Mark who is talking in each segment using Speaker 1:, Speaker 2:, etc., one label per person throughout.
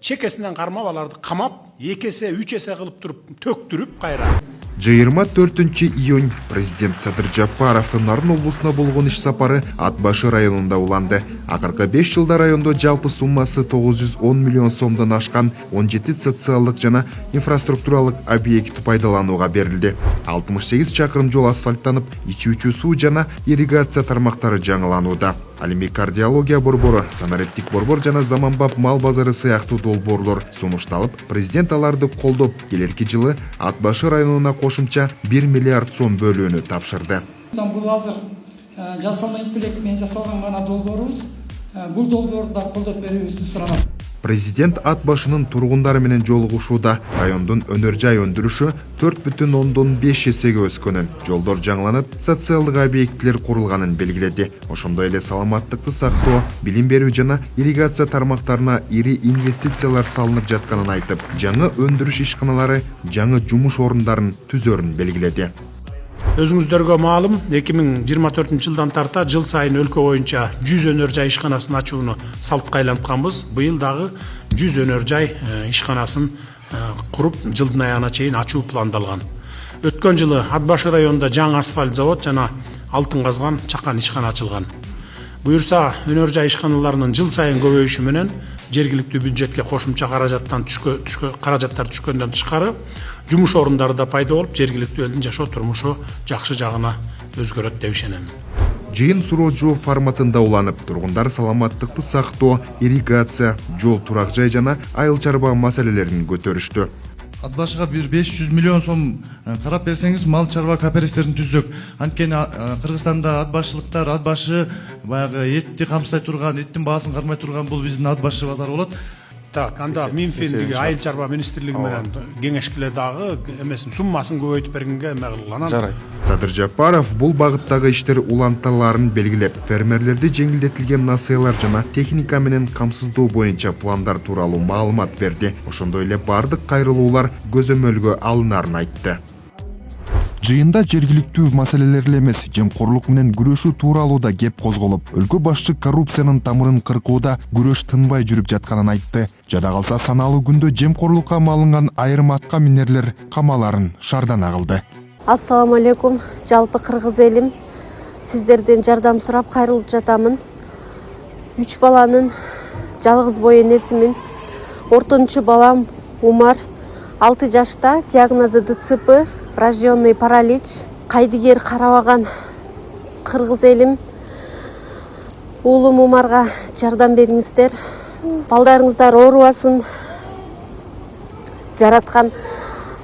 Speaker 1: чекесинен кармап аларды камап 2 эсе 3 эсе кылып туруп төктүрүп кайра.
Speaker 2: 24 июнь президент Садыр Жапаровдун Нарын облусуна болгон иш сапары Ат Башы районунда уланды. Акыркы 5 жылда райондо жалпы суммасы 910 миллион сомдон ашкан 17 социалдык жана инфраструктуралык объект пайдаланууга берилди. 68 чакырым жол асфальттанып, ичүүчү суу жана ирригация тармактары жаңыланууда. Ал эми кардиология борбору, санариптик борбор жана заманбап мал базары сыяктуу долбоорлор сунушталып, президент аларды колдоп, келерки жылы Ат Башы районуна кошумча 1 миллиард сом бөлүүнү тапшырды.
Speaker 3: Бул азыр жасалма интеллект менен жасалган гана долбоорубуз. Бул долбоорду да колдоп берүүбүздү суранат.
Speaker 2: Президент Ат Башынын тургундар менен жолугушууда райондун өнөр жай өндүрүшү 4,5 эсеге өскөнүн, жолдор жаңыланып, социалдык объектилер курулганын белгиледи. Ошондой эле саламаттыкты сактоо, билим берүү жана ирригация тармактарына ири инвестициялар салынып жатканын айтып, жаңы өндүрүш ишканалары, жаңы жумуш орундарын түзөрүн белгиледи.
Speaker 1: Өзүңүздөргө маалым, 2024 жылдан тарта жыл сайын өлкө боюнча 100 өнөр жай ишканасын ачууну салтка айлантканбыз. Быйыл дагы 100 өнөр жай ишканасын куруп, жылдын аягына чейин ачуу пландалган. Өткөн жылы Ат Башы районунда жаңы асфальт завод жана алтын казган чакан ишкана ачылган. Буюрса, өнөр жай ишканаларынын жыл сайын көбөйүшү менен жергиликтүү бюджетке кошумча каражаттар түшкөндөн тышкары жумуш орундары да пайда болуп, жергиликтүү элдин жашоо турмушу жакшы жагына өзгөрөт деп ишенем.
Speaker 2: Жыйын суроо жооп форматында уланып, тургундар саламаттыкты сактоо, ирригация, жол турак жай жана айыл чарба маселелерин көтөрүштү.
Speaker 4: Ат Башыга 500 миллион сом карап берсеңиз, мал чарба кооперативдерин түздүк. Анткени Кыргызстанда ат башчылыктар, ат башы баягы этти камсыздай турган, эттин баасын кармай турган бул биздин ат башы базары болот.
Speaker 1: Так, анда Минфиндиги айыл чарба министрлиги менен кеңешкиле дагы эмесин суммасын көбөйтүп бергенге эме кылган.
Speaker 5: Жарайт.
Speaker 2: Садыр Жапаров бул багыттагы иштер уланталарын белгилеп, фермерлерди жеңилдетилген насыялар жана техника менен камсыздоо боюнча пландар тууралуу маалымат берди. Ошондой эле бардык кайрылуулар көзөмөлгө алынарын айтты.
Speaker 6: Жыйында жергиликтүү маселелер эле эмес, жемкорлук менен күрөшүү тууралуу да кеп козголуп, өлкө башчы коррупциянын тамырын кыркууда күрөш тынбай жүрүп жатканын айтты. Жада калса саналуу күндө жемкорлукка малынган айрым атка минерлер камаларын шардан агылды.
Speaker 7: Ассаламу алейкум, жалпы кыргыз элим. Сиздерден жардам сурап кайрылып жатамын. 3 баланын жалгыз бой энесимин. Ортончу балам Умар 6 жашта, диагнозу ДЦП, врожденный паралич. Кайдыгер карабаган кыргыз элим. Уулум Умарга жардам бериңиздер. Балдарыңыздар оорубасын. Жараткан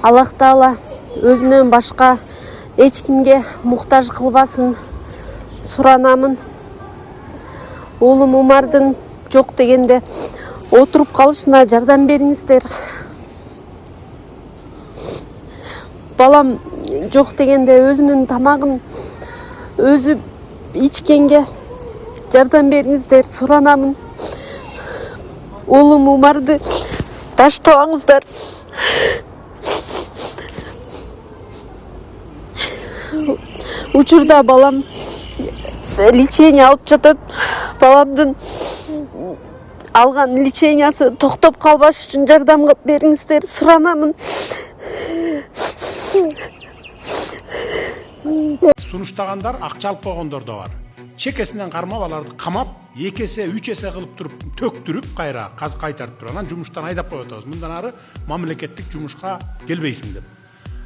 Speaker 7: Аллах Таала өзүнөн башка эч кимге муктаж кылбасын суранамын. Уулум Умардын жок дегенде отуруп калышына жардам бериңиздер. Балам жок дегенде өзүнүн тамагын өзү ичкенге жардам бериңиздер, суранамын. Уулум Умарды таштабаңыздар. Учурда балам лечение алып жатат. Баламдын алган лечениясы токтоп калбаш үчүн жардам бериңиздер, суранамын.
Speaker 1: Сунуштагандар акча алып койгондор да бар. Чекесинен кармап аларды камап, 2 эсе 3 эсе кылып туруп төктүрүп кайра кайтартып туруп анан жумуштан айдап коюп атабыз. Мындан ары мамлекеттик жумушка келбейсиң деп.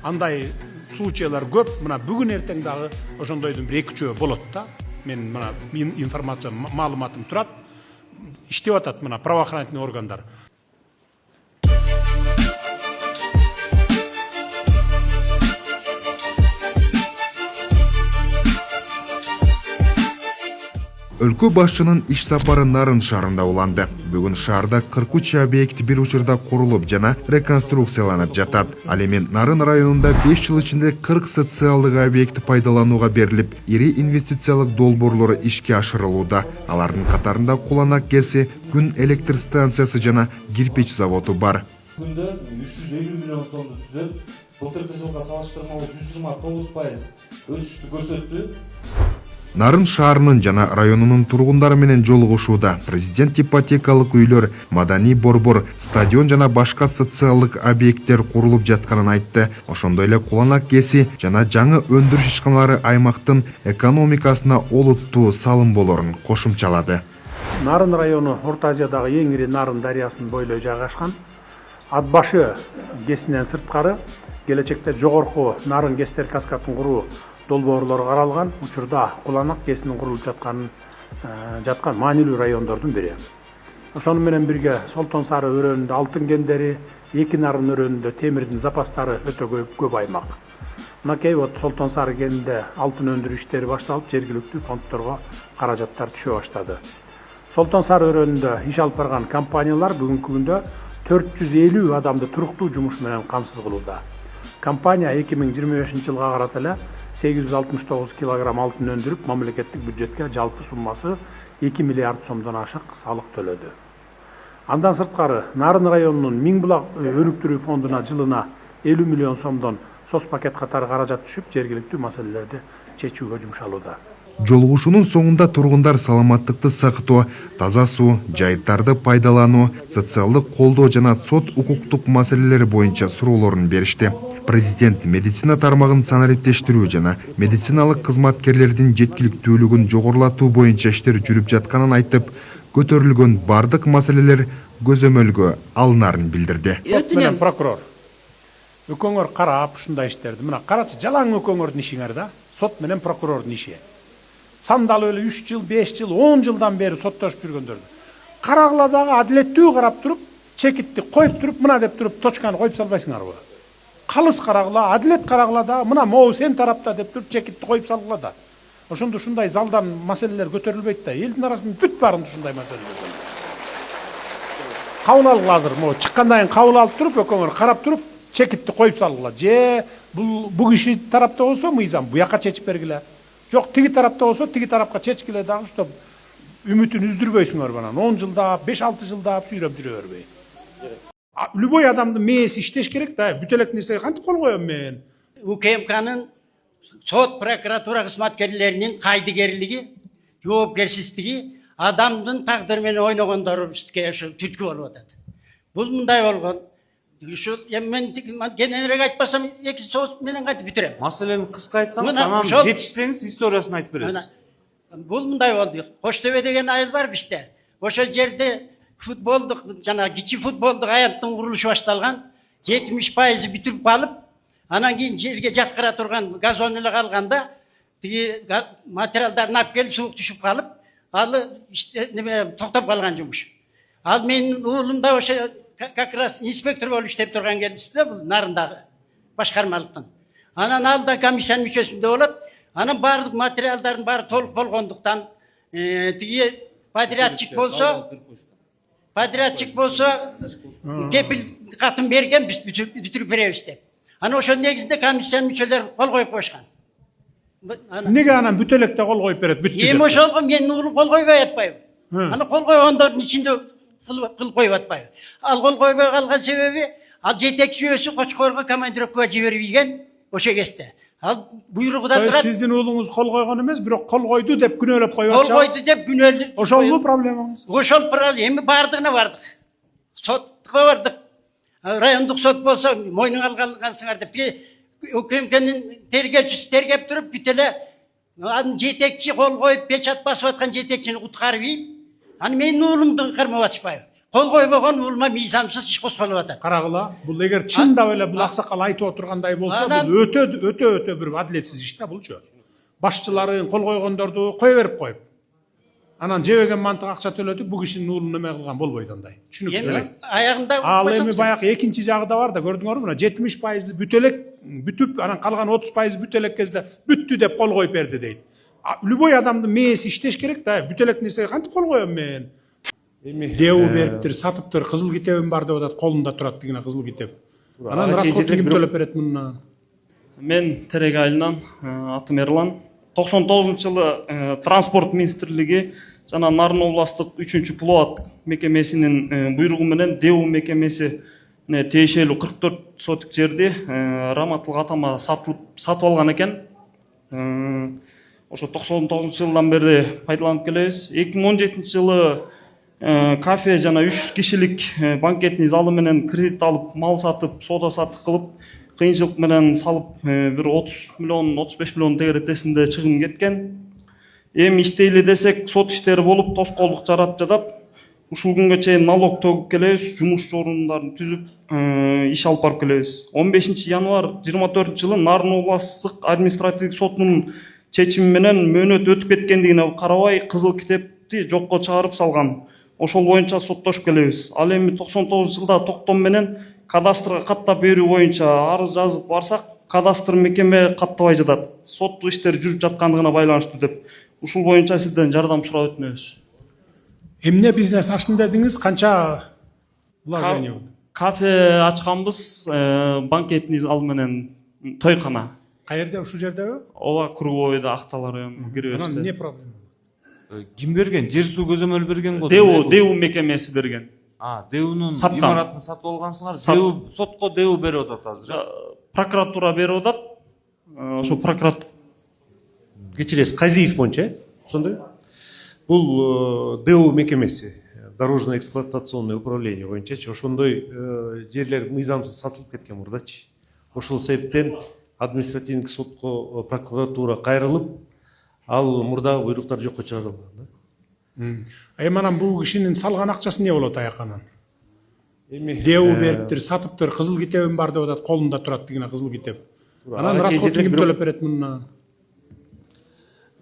Speaker 1: Андай случайлар көп. Мына бүгүн эртең дагы ошондойдун 1-2 болот да. Мен мына информация маалыматым турат. Иштеп атат мына правоохранительный органдар.
Speaker 2: Өлкө башчынын иш сапары Нарын шаарында уланды. Бүгүн шаарда 43 объект бир учурда курулуп жана реконструкцияланып жатат. Ал эми Нарын районунда 5 жыл ичинде 40 социалдык объект пайдаланууга берилип, ири инвестициялык долбоорлору ишке ашырылууда. Алардын катарында Куланак КЭСи, күн электр станциясы жана кирпич заводу бар.
Speaker 8: Күндө 350 миллион сомду түзөп, былтыркы жылга салыштырмалуу 129% өсүштү көрсөттү.
Speaker 2: Нарын шаарынын жана районунун тургундары менен жолугушууда президент ипотекалык үйлөр, маданий борбор, стадион жана башка социалдык объекттер курулуп жатканын айтты. Ошондой эле Куланак КЭСи жана жаңы өндүрүш ишканалары аймактын экономикасына олуттуу салым болорун кошумчалады.
Speaker 1: Нарын району Орто Азиядагы эң ири Нарын дарыясынын бойлой жайгашкан. Ат башы КЭСинен сырткары келечекте жогорку Нарын КЭСтер каскадын куруу долбоорлору каралган учурда Куланак КЭСинин курулуп жаткан маанилүү райондордун бири. Ошону менен бирге Солтон Сары өрөөнүндө алтын кендери, Эки Нарын өрөөнүндө темирдин запастары өтө көп аймак. Мынакей Солтон Сары кенинде алтын өндүрүү иштери башталып, жергиликтүү фонддорго каражаттар түшө баштады. Солтон Сары өрөөнүндө иш алып барган компаниялар бүгүнкү күндө 450 адамды туруктуу жумуш менен камсыз кылууда. Компания 2025 жылга карата эле 869 килограмм алтын өндүрүп, мамлекеттик бюджетке жалпы суммасы 2 миллиард сомдон ашык салык төлөдү. Андан сырткары Нарын районунун Миңбулак өнүктүрүү фондуна жылына 50 миллион сомдон соц пакет катары каражат түшүп, жергиликтүү маселелерди чечүүгө жумшалууда.
Speaker 2: Жолугушуунун соңунда тургундар саламаттыкты сактоо, таза суу, жайыттарды пайдалануу, социалдык колдоо жана сот укуктук маселелери боюнча суроолорун беришти. Президент медицина тармагын санариптештирүү жана медициналык кызматкерлердин жеткиликтүүлүгүн жогорулатуу боюнча иштер жүрүп жатканын айтып, көтөрүлгөн бардык маселелер көзөмөлгө алынарын билдирди.
Speaker 1: Сот менен прокурор өкөңөр карап ушундай иштерди. Мына карачы, жалаң өкөңөрдүн ишиңер да, сот менен прокурордун иши. Сандалып эле 3 жыл, 5 жыл, 10 жылдан бери соттошуп жүргөндөрдү. Карагыла дагы адилеттүү карап туруп, чекитти коюп туруп, мына деп туруп, точканы коюп салбайсыңарбы? Калыс карагыла, адилет карагыла да, мына могу сен тарапта деп туруп, чекитти коюп салгыла да. Ошондо ушундай залдан маселелер көтөрүлбөйт да. Элдин арасында бүт барында ушундай маселелер. Кабыл алгыла азыр, могу чыккандан кийин кабыл алып туруп, өкөңөр карап туруп, чекитти коюп салгыла. Же бул киши тарапта болсо мыйзам буяка чечип бергиле. Жок, тиги тарапта болсо тиги тарапка чечкиле дагы, чтоб үмүтүн үздүрбөйсүңөр банан. 10 жылда, 5-6 жылда сүйрөп жүрө бербей. Любой адамдын мээси иштеш керек да. Бүт элек нерсеге кантип кол коём мен?
Speaker 5: УКМКнын сот прокуратура кызматкерлеринин кайдыгерлиги, жоопкерсиздиги, адамдын тагдыры менен ойногондорубузга ошо түрткү болуп атат. Бул мындай болгон. Ушул мен кененирээк айтпасам, 2 соос менен кантип бүтүрөм.
Speaker 8: Маселени кыска айтсаңыз, анан жетишсеңиз историясын айтып бересиз.
Speaker 5: Бул мындай болду. Коштөбө деген айыл бар бизде. Ошол жерде футболдук жана кичи футболдук аянттын курулушу башталган. 70% бүтүрүп калып, анан кийин жерге жаткыра турган газон эле калганда, тиги материалдарын алып келип суук түшүп калып, ал токтоп калган жумуш. Ал менин уулум да ошо как раз инспектор болуп иштеп турган келишти, бул Нарындагы башкармалыктан. Анан ал да комиссиянын мүчөсүндө болот. Анан баардык материалдардын баары толук болгондуктан, тиги подрядчик болсо кепил катын берген, биз бүтүрүп беребиз деп. Анан ошол негизинде комиссиянын мүчөлөрү кол коюп коюшкан.
Speaker 1: Неге анан бүт электе кол коюп берет, бүттү деп?
Speaker 5: Эми ошолго менин уулум кол койбой атпайбы? Анан кол койгондордун ичинде кыл коюп атпайбы? Ал кол койбой калган себеби, ал жетекчи өзү Кочкорго командировкага жиберилген ошо кезде. Ал буйругуда турат.
Speaker 1: Сиздин уулуңуз кол койгон эмес, бирок кол койду деп күнөөлөп коюп атчы.
Speaker 5: Кол койду деп күнөөлөп.
Speaker 1: Ошолбу проблемаңыз?
Speaker 5: Ошол проблема. Эми бардыгына бардык. Сотко бардык. Райондук сот болсо мойнуңа алгансыңар деп. УКМКнын тергөөчүсү тергеп туруп, бүт эле анын жетекчи кол коюп печат басып аткан жетекчини куткарып ийип, аны менин уулумду кармап атышпайбы? Кол койбогон уулума мыйзамсыз иш козголуп атат.
Speaker 1: Карагыла, бул эгер чындап эле бул аксакал айтып отургандай болсо, бул өтө бир адилетсиз иш да булчу. Башчыларын кол койгондорду кое берип коюп, анан жебеген мантык акча төлөтүп, бул кишинин уулуна эме кылган болбойт андай. Түшүнүктүү эле.
Speaker 5: Аягында
Speaker 1: ал эми баягы экинчи жагы да бар да, көрдүңөрбү? Мына 70% бүт элек бүтүп, анан калган 30% бүт элек кезде бүттү деп кол коюп берди дейт. Любой адамдын мээси иштеш керек да. Бүт элек нерсеге кантип кол коём мен? Деу бериптир, сатыптыр, кызыл китебим бар деп атат, колунда турат дегене кызыл китеп. Анан расходун ким төлөп берет мындан?
Speaker 9: Мен Терек айылынан, атым Эрлан. 99-жылы транспорт министрлиги жана Нарын областык 3-пулат мекемесинин буйругу менен Деу мекемесине тиешелүү 44 сотик жерди раматтылык атама сатып алган экен. ошо 99-жылдан бери пайдаланып келебиз. 2017-жылы кафе жана 3 кишилик банкетный залы менен кредит алып, мал сатып, соода саттык кылып, кыйынчылык менен салып, бир 30 миллион, 35 миллион тегеретесинде чыгым кеткен. Эми иштейли десек, сот иштери болуп, тоскоолдук жарап жатат. Ушул күнгө чейин налог төгүп келебиз, жумушчу орундарын түзүп, иш алып барып келебиз. 15 январь 24-жылы Нарын областык административдик сотунун чечими менен мөөнөт өтүп кеткендигине карабай, кызыл китепти жокко чыгарып салган. Ошол боюнча соттошуп келебиз. Ал эми 99-жылда токтом менен кадастрга каттап берүү боюнча арыз жазып барсак, кадастр мекеме каттабай жатат. Соттук иштер жүрүп жаткандыгына байланыштуу деп. Ушул боюнча сизден жардам сурап өтүнөбүз.
Speaker 1: Эмне бизнес ачтым дедиңиз? Канча вложение болду?
Speaker 9: Кафе ачканбыз, банкетный зал менен тойкана.
Speaker 1: Каерде, ушул жердеби?
Speaker 9: Ооба, круговойдо Актал районунун кирип
Speaker 1: Анан
Speaker 9: өтүштү.
Speaker 1: эмне проблема?
Speaker 8: Ким берген? Жер суу көзөмөл берген го?
Speaker 9: Дэу мекемеси берген.
Speaker 8: Дэунун
Speaker 9: Саткан.
Speaker 8: имаратын сатып алгансыңар. Сотко Дэу берип атат азыр.
Speaker 9: Прокуратура берип атат. Ошо прокуратура
Speaker 10: Кечиресиз, Казиев боюнча, ошондой. Бул ДЭУ мекемеси, дорожно эксплуатационный управление боюнчачы, ошондой жерлер мыйзамсыз сатылып кеткен мурдачы. Ошол себептен административдик сотко прокуратура кайрылып, ал мурда буйруктар жокко чыгарылган.
Speaker 1: Эми анан бул кишинин салган акчасы эмне болот аякканан?
Speaker 10: Эми
Speaker 1: Дэу бериптир, сатыптыр, кызыл китебим бар деп атат, колунда турат дегене кызыл китеп. Анан расходун ким төлөп берет мундан?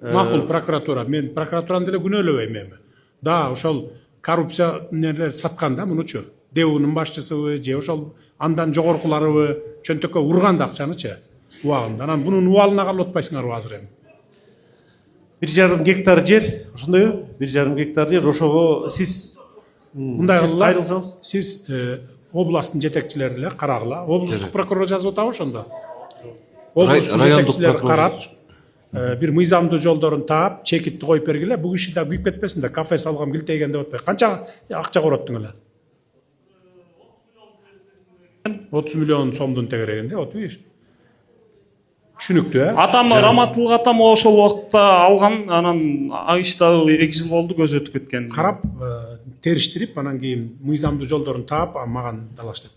Speaker 1: Макул прокуратура. Мен прокуратураны деле күнөөлөбөйм эми. Да, ошол коррупция нелер саткан да мунучу. Дэунун башчысыбы же ошол андан жогоркуларыбы чөнтөккө урган да акчанычы. Убагында. Анан бунун убалына калып атпайсыңарбы азыр эми?
Speaker 10: 1,5 гектар жер, ошондойбу? 1,5 гектар жер, ошого сиз кайрылсаңыз?
Speaker 1: Сиз областтын жетекчилери эле карагыла. Облустук прокурор жазып атабы ошондо? Облустук жетекчилери карап, бир мыйзамдуу жолдорун таап, чекитти коюп бергиле. Бул киши да күйүп кетпесин да, кафе салгам килтейген деп атпай. Канча акча короттуң эле? 30 миллион сомдун тегерегин де, отуй. Түшүнүктүү,
Speaker 9: Атам Раматылык атам ошол убакта алган, анан иште 2 жыл болду көз өтүп кеткен.
Speaker 1: карап, териштирип, анан кийин мыйзамдуу жолдорун таап, маган талаш деп.